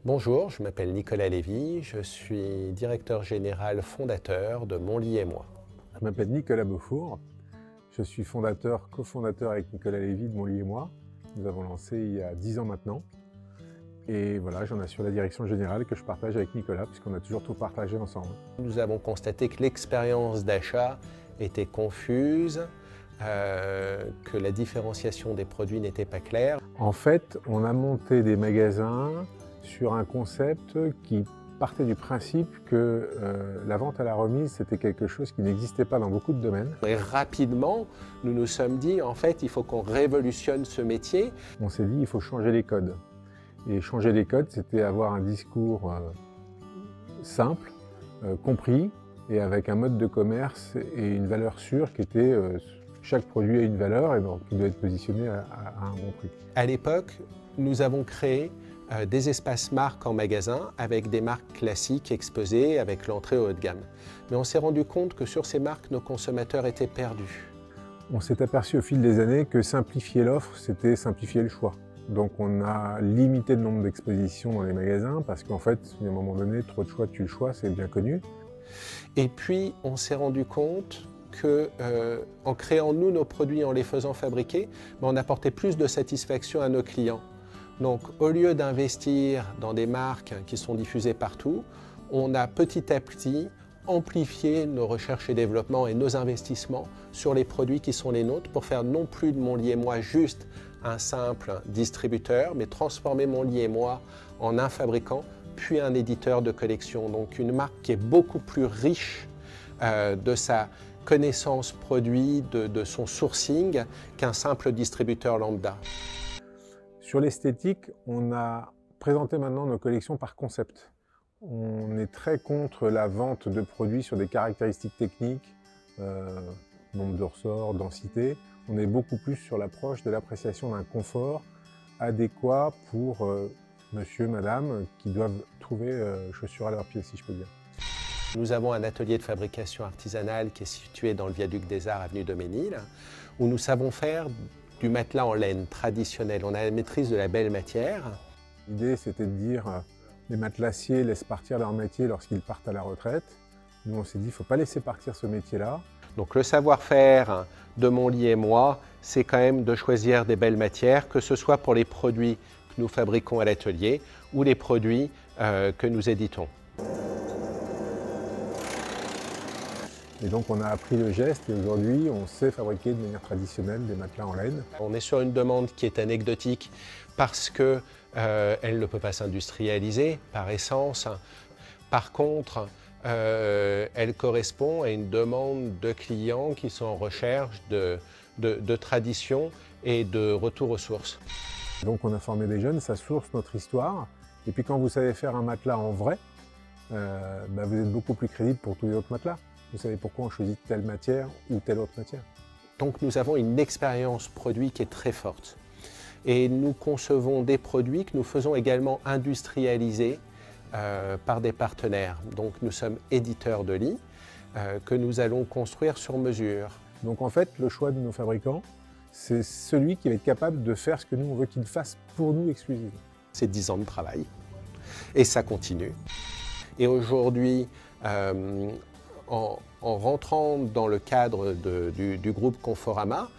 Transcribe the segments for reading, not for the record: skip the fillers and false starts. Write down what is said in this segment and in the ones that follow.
Bonjour, je m'appelle Nicolas Lévy, je suis directeur général fondateur de Mon Lit et Moi. Je m'appelle Nicolas Beaufour, je suis cofondateur avec Nicolas Lévy de Mon Lit et Moi. Nous avons lancé il y a 10 ans maintenant. Et voilà, j'en assure la direction générale que je partage avec Nicolas, puisqu'on a toujours tout partagé ensemble. Nous avons constaté que l'expérience d'achat était confuse, que la différenciation des produits n'était pas claire. En fait, on a monté des magasins sur un concept qui partait du principe que la vente à la remise, c'était quelque chose qui n'existait pas dans beaucoup de domaines. Et rapidement, nous nous sommes dit, en fait, il faut qu'on révolutionne ce métier. On s'est dit, il faut changer les codes. Et changer les codes, c'était avoir un discours simple, compris, et avec un mode de commerce et une valeur sûre qui était chaque produit a une valeur et donc il doit être positionné à un bon prix. À l'époque, nous avons créé des espaces marques en magasin avec des marques classiques exposées avec l'entrée au haut de gamme. Mais on s'est rendu compte que sur ces marques, nos consommateurs étaient perdus. On s'est aperçu au fil des années que simplifier l'offre, c'était simplifier le choix. Donc on a limité le nombre d'expositions dans les magasins parce qu'en fait, à un moment donné, trop de choix tue le choix, c'est bien connu. Et puis, on s'est rendu compte que, en créant nous nos produits, en les faisant fabriquer, on apportait plus de satisfaction à nos clients. Donc, au lieu d'investir dans des marques qui sont diffusées partout, on a petit à petit amplifié nos recherches et développements et nos investissements sur les produits qui sont les nôtres pour faire non plus de Mon Lit et Moi juste un simple distributeur, mais transformer Mon Lit et Moi en un fabricant, puis un éditeur de collection. Donc une marque qui est beaucoup plus riche de sa connaissance produit, de son sourcing, qu'un simple distributeur lambda. Sur l'esthétique, on a présenté maintenant nos collections par concept. On est très contre la vente de produits sur des caractéristiques techniques, nombre de ressorts, densité. On est beaucoup plus sur l'approche de l'appréciation d'un confort adéquat pour monsieur, madame, qui doivent trouver chaussures à leurs pieds, si je peux dire. Nous avons un atelier de fabrication artisanale qui est situé dans le viaduc des Arts, avenue de Ménil, où nous savons faire du matelas en laine traditionnel. On a la maîtrise de la belle matière. L'idée, c'était de dire les matelassiers laissent partir leur métier lorsqu'ils partent à la retraite. Nous, on s'est dit, il ne faut pas laisser partir ce métier-là. Donc le savoir-faire de Mon Lit et Moi, c'est quand même de choisir des belles matières, que ce soit pour les produits que nous fabriquons à l'atelier ou les produits que nous éditons. Et donc on a appris le geste et aujourd'hui on sait fabriquer de manière traditionnelle des matelas en laine. On est sur une demande qui est anecdotique parce qu'elle ne peut pas s'industrialiser par essence. Par contre, elle correspond à une demande de clients qui sont en recherche de tradition et de retour aux sources. Donc on a formé des jeunes, ça source notre histoire. Et puis quand vous savez faire un matelas en vrai, vous êtes beaucoup plus crédible pour tous les autres matelas. Vous savez pourquoi on choisit telle matière ou telle autre matière. Donc nous avons une expérience produit qui est très forte. Et nous concevons des produits que nous faisons également industrialiser par des partenaires. Donc nous sommes éditeurs de lits que nous allons construire sur mesure. Donc en fait, le choix de nos fabricants, c'est celui qui va être capable de faire ce que nous on veut qu'il fasse pour nous exclusivement. C'est 10 ans de travail et ça continue. Et aujourd'hui, en rentrant dans le cadre du groupe Conforama,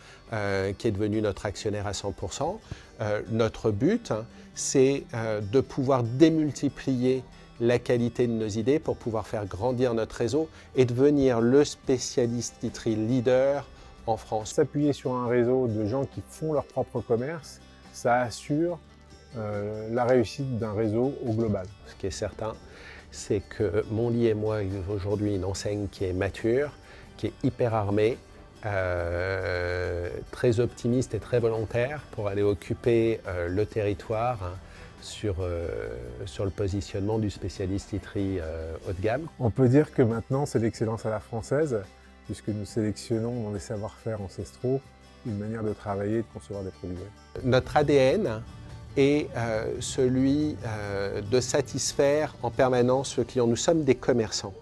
qui est devenu notre actionnaire à 100%, notre but, c'est de pouvoir démultiplier la qualité de nos idées pour pouvoir faire grandir notre réseau et devenir le spécialiste literie leader en France. S'appuyer sur un réseau de gens qui font leur propre commerce, ça assure la réussite d'un réseau au global. Ce qui est certain, c'est que Mon Lit et Moi est aujourd'hui une enseigne qui est mature, qui est hyper armée, très optimiste et très volontaire pour aller occuper le territoire sur le positionnement du spécialiste literie haut de gamme. On peut dire que maintenant c'est l'excellence à la française, puisque nous sélectionnons dans des savoir-faire ancestraux une manière de travailler et de concevoir des produits. Notre ADN est celui de satisfaire en permanence le client. Nous sommes des commerçants.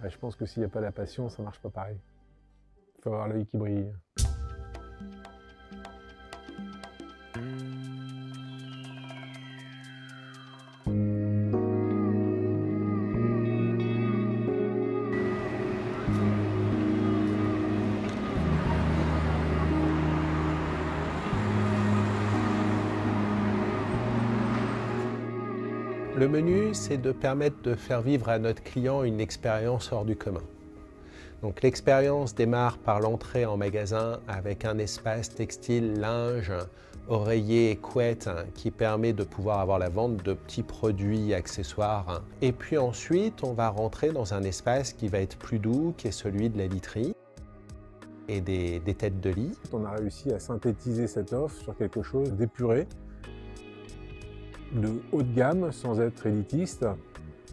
Je pense que s'il n'y a pas la passion, ça ne marche pas pareil. Il faut avoir l'œil qui brille. Le menu, c'est de permettre de faire vivre à notre client une expérience hors du commun. Donc l'expérience démarre par l'entrée en magasin avec un espace textile, linge, oreiller et couette qui permet de pouvoir avoir la vente de petits produits, accessoires. Et puis ensuite, on va rentrer dans un espace qui va être plus doux, qui est celui de la literie et des têtes de lit. On a réussi à synthétiser cette offre sur quelque chose d'épuré, de haut de gamme sans être élitiste,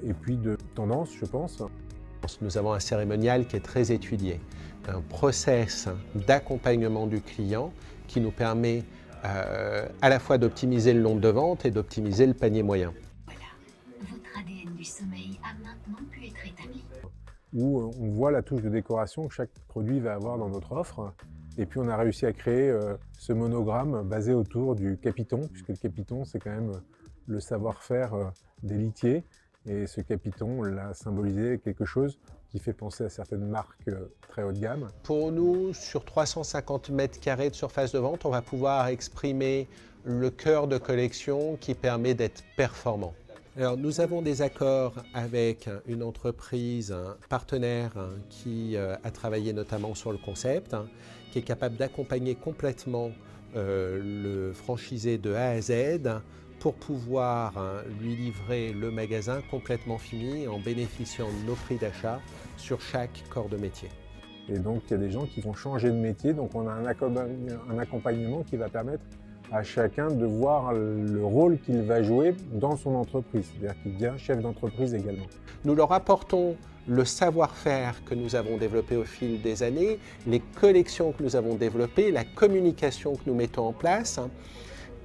et puis de tendance, je pense. Nous avons un cérémonial qui est très étudié, un process d'accompagnement du client qui nous permet à la fois d'optimiser le nombre de vente et d'optimiser le panier moyen. Voilà, votre ADN du sommeil a maintenant pu être établi. Où on voit la touche de décoration que chaque produit va avoir dans notre offre. Et puis on a réussi à créer ce monogramme basé autour du capiton, puisque le capiton c'est quand même le savoir-faire des litiers. Et ce capiton, on l'a symbolisé quelque chose qui fait penser à certaines marques très haut de gamme. Pour nous, sur 350 mètres carrés de surface de vente, on va pouvoir exprimer le cœur de collection qui permet d'être performant. Alors, nous avons des accords avec une entreprise partenaire qui a travaillé notamment sur le concept, qui est capable d'accompagner complètement le franchisé de A à Z pour pouvoir lui livrer le magasin complètement fini en bénéficiant de nos prix d'achat sur chaque corps de métier. Et donc, il y a des gens qui vont changer de métier, donc on a un accompagnement qui va permettre à chacun de voir le rôle qu'il va jouer dans son entreprise, c'est-à-dire qu'il devient chef d'entreprise également. Nous leur apportons le savoir-faire que nous avons développé au fil des années, les collections que nous avons développées, la communication que nous mettons en place,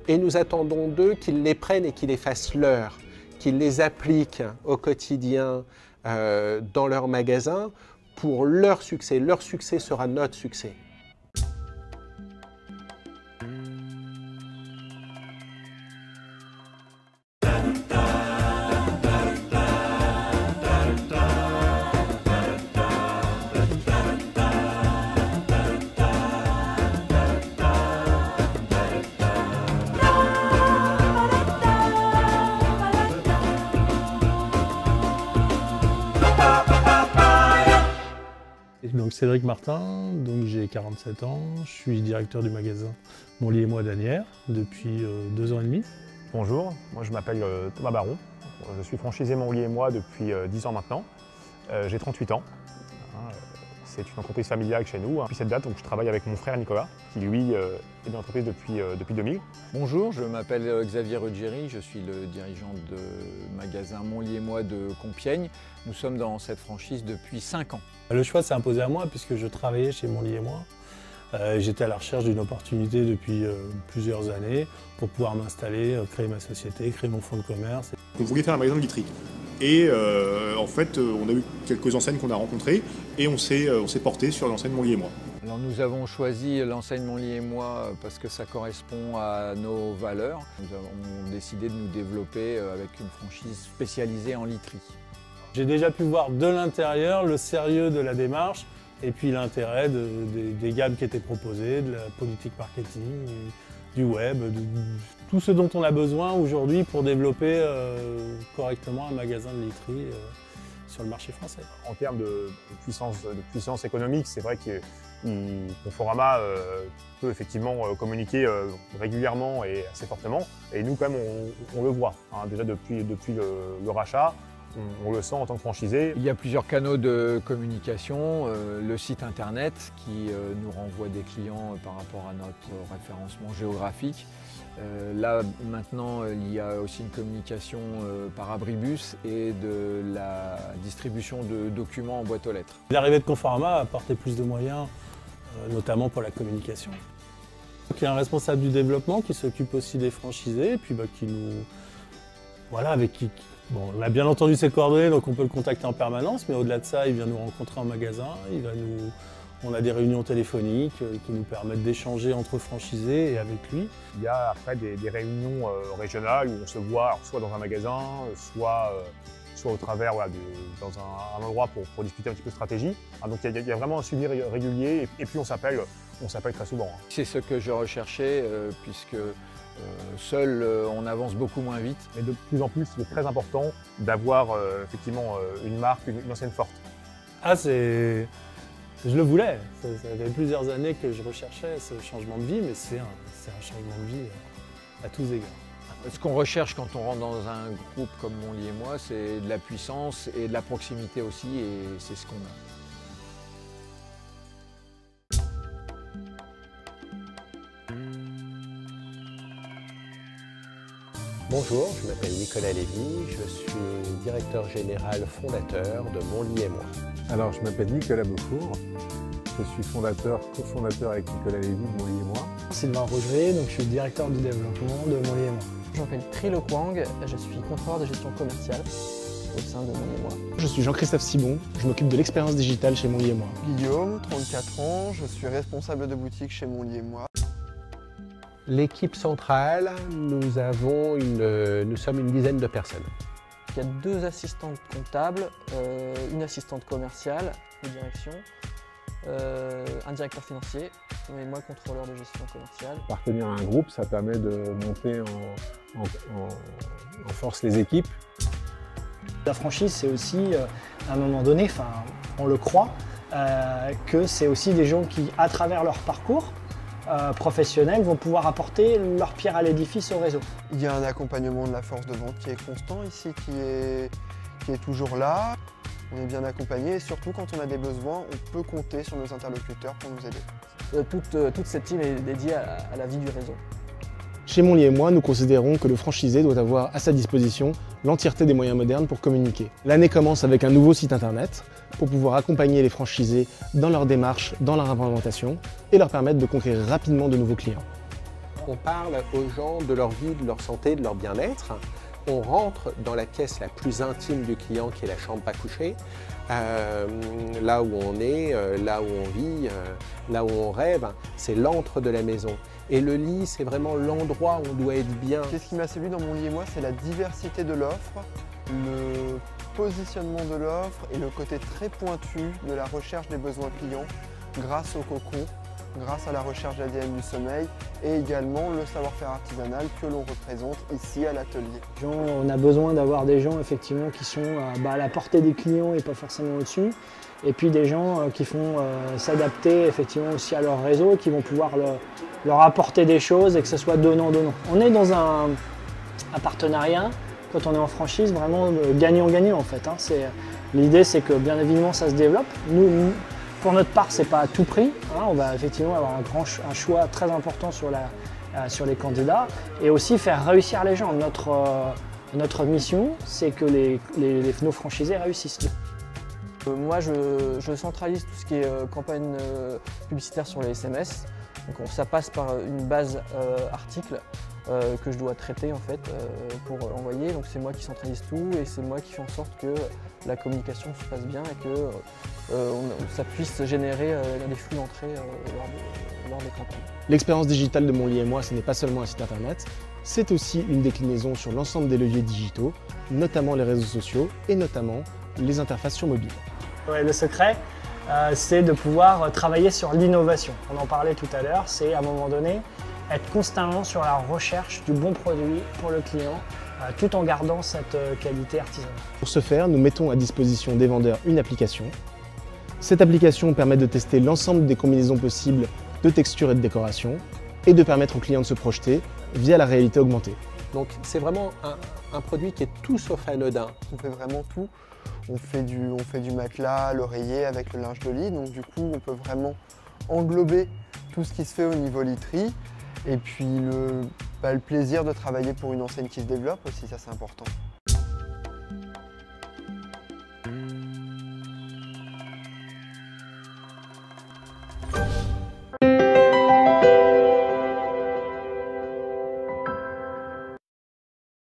et nous attendons d'eux qu'ils les prennent et qu'ils les fassent leurs, qu'ils les appliquent au quotidien dans leur magasin pour leur succès. Leur succès sera notre succès. Donc Cédric Martin, donc j'ai 47 ans, je suis directeur du magasin Mon Lit et Moi d'Asnières depuis 2 ans et demi. Bonjour, moi je m'appelle Thomas Baron, je suis franchisé Mon Lit et Moi depuis 10 ans maintenant. J'ai 38 ans, c'est une entreprise familiale chez nous. Depuis cette date, donc, je travaille avec mon frère Nicolas, qui lui est dans l'entreprise depuis 2000. Bonjour, je m'appelle Xavier Ruggieri, je suis le dirigeant de magasin Mon Lit et Moi de Compiègne. Nous sommes dans cette franchise depuis 5 ans. Le choix s'est imposé à moi puisque je travaillais chez Mon Lit et Moi. J'étais à la recherche d'une opportunité depuis plusieurs années pour pouvoir m'installer, créer ma société, créer mon fonds de commerce. On voulait faire un magasin de literie. Et en fait, on a eu quelques enseignes qu'on a rencontrées et on s'est porté sur l'enseigne Mon Lit et Moi. Alors nous avons choisi l'enseigne Mon Lit et Moi parce que ça correspond à nos valeurs. Nous avons décidé de nous développer avec une franchise spécialisée en literie. J'ai déjà pu voir de l'intérieur le sérieux de la démarche et puis l'intérêt des gammes qui étaient proposées, de la politique marketing, du web, de tout ce dont on a besoin aujourd'hui pour développer correctement un magasin de literie sur le marché français. En termes de puissance économique, c'est vrai que Conforama peut effectivement communiquer régulièrement et assez fortement. Et nous, quand même, on le voit. Déjà depuis le rachat, on le sent en tant que franchisé. Il y a plusieurs canaux de communication, le site internet qui nous renvoie des clients par rapport à notre référencement géographique. Là maintenant il y a aussi une communication par abribus et de la distribution de documents en boîte aux lettres. L'arrivée de Conforama a apporté plus de moyens, notamment pour la communication. Donc, il y a un responsable du développement qui s'occupe aussi des franchisés et puis qui nous... Voilà, avec qui... Bon, on a bien entendu ses coordonnées, donc on peut le contacter en permanence, mais au-delà de ça, il vient nous rencontrer en magasin, on a des réunions téléphoniques qui nous permettent d'échanger entre franchisés et avec lui. Il y a après des réunions régionales où on se voit soit dans un magasin, soit au travers dans un endroit pour discuter un petit peu stratégie. Donc il y a vraiment un suivi régulier et puis on s'appelle très souvent. C'est ce que je recherchais puisque Seul, on avance beaucoup moins vite. Mais de plus en plus, il est très important d'avoir effectivement une marque, une enseigne forte. Ah, je le voulais. Ça fait plusieurs années que je recherchais ce changement de vie, mais c'est un changement de vie à tous égards. Ce qu'on recherche quand on rentre dans un groupe comme Monly et moi, c'est de la puissance et de la proximité aussi, et c'est ce qu'on a. Bonjour, je m'appelle Nicolas Lévy, je suis directeur général fondateur de Monly et moi. Alors, je m'appelle Nicolas Beaufour, je suis cofondateur avec Nicolas Lévy de Monly et moi. Sylvain Roger, donc je suis directeur du développement de Monly et moi. Je m'appelle Trilo Kwang, je suis contrôleur de gestion commerciale au sein de Monly et moi. Je suis Jean-Christophe Sibon, je m'occupe de l'expérience digitale chez Monly et moi. Guillaume, 34 ans, je suis responsable de boutique chez Monly et moi. L'équipe centrale, nous sommes une dizaine de personnes. Il y a 2 assistantes comptables, une assistante commerciale de direction, un directeur financier et moi contrôleur de gestion commerciale. Appartenir à un groupe, ça permet de monter en force les équipes. La franchise, c'est aussi, à un moment donné, on le croit, que c'est aussi des gens qui, à travers leur parcours professionnel, vont pouvoir apporter leur pierre à l'édifice au réseau. Il y a un accompagnement de la force de vente qui est constant ici, qui est toujours là. On est bien accompagné et surtout quand on a des besoins, on peut compter sur nos interlocuteurs pour nous aider. Toute cette team est dédiée à la vie du réseau. Chez Monly et moi, nous considérons que le franchisé doit avoir à sa disposition l'entièreté des moyens modernes pour communiquer. L'année commence avec un nouveau site internet pour pouvoir accompagner les franchisés dans leur démarche, dans leur implémentation et leur permettre de conquérir rapidement de nouveaux clients. On parle aux gens de leur vie, de leur santé, de leur bien-être. On rentre dans la caisse la plus intime du client qui est la chambre à coucher, là où on est, là où on vit, là où on rêve, c'est l'antre de la maison. Et le lit, c'est vraiment l'endroit où on doit être bien. Qu'est-ce qui m'a séduit dans Monly et moi, c'est la diversité de l'offre, le positionnement de l'offre et le côté très pointu de la recherche des besoins clients grâce au cocon, grâce à la recherche d'ADN du sommeil et également le savoir-faire artisanal que l'on représente ici à l'atelier. On a besoin d'avoir des gens effectivement qui sont à la portée des clients et pas forcément au-dessus. Et puis des gens qui font s'adapter effectivement aussi à leur réseau, qui vont pouvoir leur apporter des choses et que ce soit donnant-donnant. On est dans un partenariat, quand on est en franchise, vraiment gagnant-gagnant en fait. L'idée c'est que bien évidemment ça se développe. Nous, pour notre part, c'est pas à tout prix. On va effectivement avoir un choix très important sur les candidats et aussi faire réussir les gens. Notre mission, c'est que nos franchisés réussissent. Moi, je centralise tout ce qui est campagne publicitaire sur les SMS. Donc, ça passe par une base article que je dois traiter en fait pour envoyer. Donc c'est moi qui centralise tout et c'est moi qui fais en sorte que la communication se passe bien et que ça puisse générer des flux d'entrée lors des campagnes. L'expérience digitale de Monly et moi, ce n'est pas seulement un site internet, c'est aussi une déclinaison sur l'ensemble des leviers digitaux, notamment les réseaux sociaux et notamment les interfaces sur mobile. Ouais, le secret, c'est de pouvoir travailler sur l'innovation. On en parlait tout à l'heure, c'est à un moment donné être constamment sur la recherche du bon produit pour le client, tout en gardant cette qualité artisanale. Pour ce faire, nous mettons à disposition des vendeurs une application. Cette application permet de tester l'ensemble des combinaisons possibles de textures et de décoration et de permettre aux clients de se projeter via la réalité augmentée. Donc c'est vraiment un produit qui est tout sauf anodin. On fait vraiment tout. On fait du matelas, l'oreiller avec le linge de lit, donc du coup on peut vraiment englober tout ce qui se fait au niveau literie. Et puis le plaisir de travailler pour une enseigne qui se développe aussi, ça c'est important.